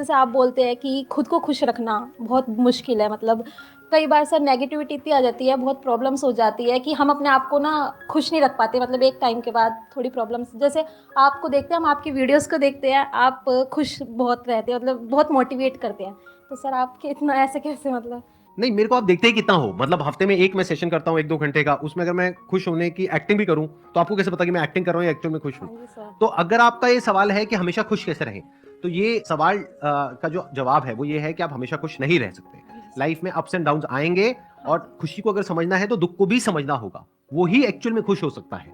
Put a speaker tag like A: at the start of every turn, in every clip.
A: जैसे आप बोलते हैं कि खुद को खुश रखना बहुत मुश्किल है, मतलब कई बार सर नेगेटिविटी इतनी आ जाती है, बहुत प्रॉब्लम्स हो जाती है कि हम अपने आप को ना खुश नहीं रख पाते, मतलब एक टाइम के बाद थोड़ी प्रॉब्लम्स, जैसे आपको देखते हैं, हम आपकी वीडियोस को देखते हैं, आप खुश बहुत रहते हैं, मतलब बहुत मोटिवेट करते हैं। तो सर आपके इतना ऐसे कैसे, मतलब?
B: नहीं, मेरे को आप देखते ही कितना हो, मतलब हफ्ते में एक मैं सेशन करता हूँ 1-2 घंटे का, उसमें अगर मैं खुश होने की एक्टिंग भी करूं तो आपको कैसे पता कि मैं एक्टिंग कर रहा हूं या एक्चुअल में खुश हूं?
A: हाँ जी सर।
B: तो अगर आपका ये सवाल है कि हमेशा खुश कैसे रहें, तो ये सवाल का जो जवाब है वो ये है कि आप हमेशा खुश नहीं रह सकते। लाइफ में अप्स एंड डाउन आएंगे, और खुशी को अगर समझना है तो दुख को भी समझना होगा, वो ही एक्चुअल में खुश हो सकता है।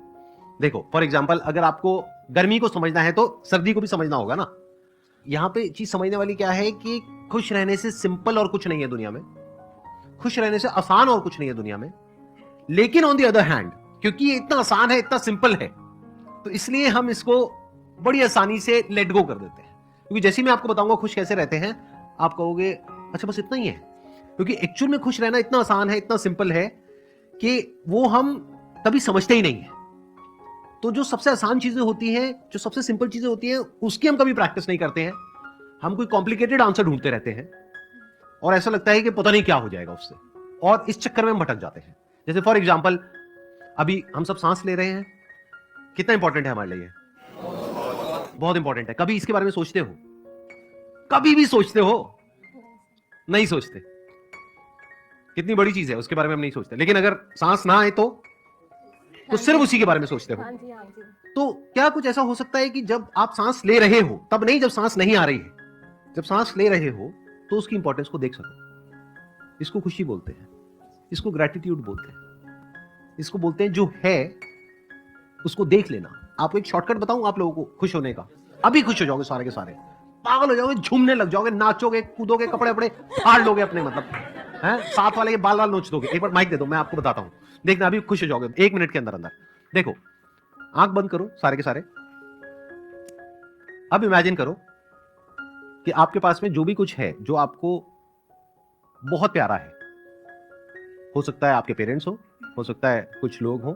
B: देखो फॉर एग्जाम्पल, अगर आपको गर्मी को समझना है तो सर्दी को भी समझना होगा ना। यहां पे चीज समझने वाली क्या है कि खुश रहने से सिंपल और कुछ नहीं है दुनिया में, खुश रहने से आसान और कुछ नहीं है दुनिया में। लेकिन ऑन द अदर हैंड, क्योंकि ये इतना आसान है, इतना सिंपल है, तो इसलिए हम इसको बड़ी आसानी से लेट गो कर देते हैं। क्योंकि जैसे ही मैं आपको बताऊंगा खुश कैसे रहते हैं, आप कहोगे अच्छा बस इतना ही है। क्योंकि एक्चुअल में खुश रहना इतना आसान है, इतना सिंपल है कि वो हम कभी समझते ही नहीं है। तो जो सबसे आसान चीजें होती हैं, जो सबसे सिंपल चीजें होती हैं, उसकी हम कभी प्रैक्टिस नहीं करते हैं। हम कोई कॉम्प्लिकेटेड आंसर ढूंढते रहते हैं, और ऐसा लगता है कि पता नहीं क्या हो जाएगा उससे, और इस चक्कर में हम भटक जाते हैं। जैसे फॉर एग्जाम्पल, अभी हम सब सांस ले रहे हैं, कितना इंपॉर्टेंट है हमारे लिए? बहुत इंपॉर्टेंट है। कभी इसके बारे में सोचते हो? कभी भी सोचते हो? नहीं सोचते। कितनी बड़ी चीज है, उसके बारे में हम नहीं सोचते। लेकिन अगर सांस ना आए तो सिर्फ उसी के बारे में सोचते हो।
A: हाँ जी हाँ जी।
B: तो क्या कुछ ऐसा हो सकता है कि जब आप सांस ले रहे हो तब नहीं, जब सांस नहीं आ रही है, जब सांस ले रहे हो तो उसकी इंपॉर्टेंस को देख सको? इसको खुशी बोलते हैं, इसको ग्रेटिट्यूड बोलते हैं, इसको बोलते हैं जो है उसको देख लेना। आपको एक शॉर्टकट बताऊं आप लोगों को खुश होने का, अभी खुश हो जाओगे सारे के सारे, पागल हो जाओगे, झूमने लग जाओगे, नाचोगे, कूदोगे, कपड़े अपने फाड़ लोगे अपने, मतलब हैं, साथ वाले के बाल बाल नोच दोगे। एक बार माइक दे दो, मैं आपको बताता हूं, देखना अभी खुश हो जाओगे 1 मिनट के अंदर अंदर। देखो, आंख बंद करो सारे के सारे। अब इमेजिन करो कि आपके पास में जो भी कुछ है, जो आपको बहुत प्यारा है, हो सकता है आपके पेरेंट्स हो सकता है कुछ लोग हो,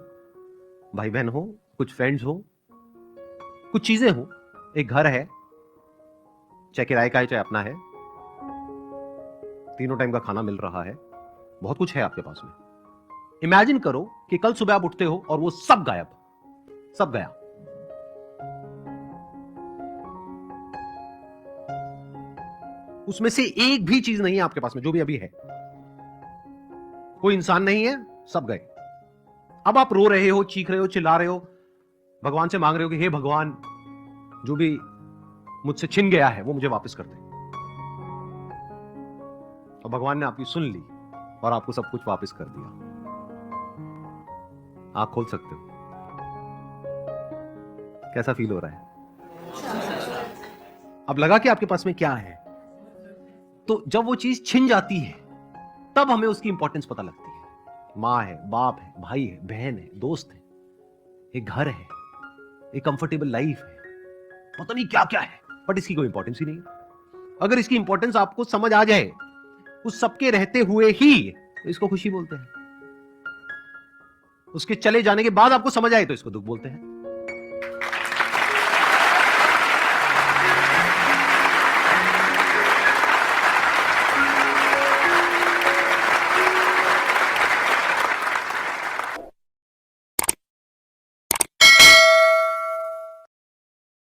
B: भाई बहन हो, कुछ फ्रेंड्स हो, कुछ चीजें हो, एक घर है, चाहे किराए का है चाहे अपना है, तीनों टाइम का खाना मिल रहा है, बहुत कुछ है आपके पास में। इमेजिन करो कि कल सुबह आप उठते हो और वो सब गायब, सब गया। उसमें से एक भी चीज नहीं है आपके पास में, जो भी अभी है। कोई इंसान नहीं है, सब गए। अब आप रो रहे हो, चीख रहे हो, चिल्ला रहे हो, भगवान से मांग रहे हो कि हे भगवान, जो भी मुझसे छिन गया है वो मुझे वापस कर दे। और भगवान ने आपकी सुन ली और आपको सब कुछ वापस कर दिया। आप खोल सकते हो। कैसा फील हो रहा है? अब लगा कि आपके पास में क्या है। तो जब वो चीज छिन जाती है तब हमें उसकी इंपॉर्टेंस पता लगती है। माँ है, बाप है, भाई है, बहन है, दोस्त है, एक घर है, एक कंफर्टेबल लाइफ है, पता नहीं क्या क्या है, बट इसकी कोई इंपॉर्टेंस ही नहीं। अगर इसकी इंपॉर्टेंस आपको समझ आ जाए उस सबके रहते हुए ही, तो इसको खुशी बोलते हैं। उसके चले जाने के बाद आपको समझ आए तो इसको दुख बोलते हैं।